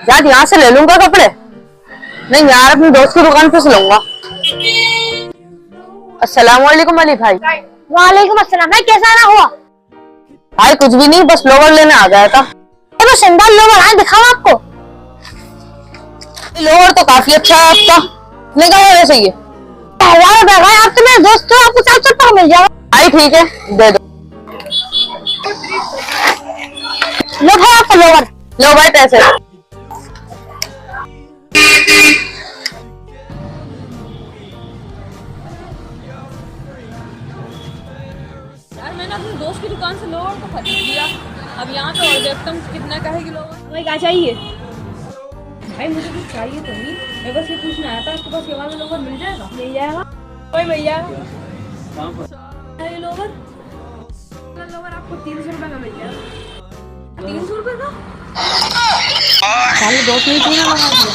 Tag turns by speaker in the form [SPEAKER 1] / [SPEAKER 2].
[SPEAKER 1] यार यहाँ से ले लूंगा कपड़े। नहीं यार, अपनी दोस्त की दुकान पे से लूंगा। अस्सलाम वालेकुम अली भाई।
[SPEAKER 2] वालेकुम अस्सलाम भाई, कैसा ना हुआ?
[SPEAKER 1] भाई कुछ भी नहीं, बस लोवर लेने आ गया था।
[SPEAKER 2] तो सैंडल लोवर आए दिखाऊं आपको?
[SPEAKER 1] लोवर तो काफी अच्छा है आपका, कितने का है वैसे ये?
[SPEAKER 2] 1000 भाई, आप तो मेरे दोस्त हो, आपको 400 का मिल जाएगा।
[SPEAKER 1] भाई ठीक है, दे दो।
[SPEAKER 2] लो भाई आपका लोवर।
[SPEAKER 1] लो भाई पैसे।
[SPEAKER 3] यार मैंने अपनी दोस्त की दुकान से लोवर तो खरीद लिया। अब यहाँ पे और देखता हूँ कितना का है कि लोवर। भाई क्या चाहिए? भाई मुझे कुछ चाहिए तो नहीं, मैं बस ये पूछना आया था, आपके पास ये वाला लोवर मिल जाएगा? मिल जाएगा भाई, मिल जाएगा। ये लोवर आपको 300 रुपए का मिल जाएगा। 300 रुपए का?
[SPEAKER 1] दोस्त ने क्यों ना लगा दिया?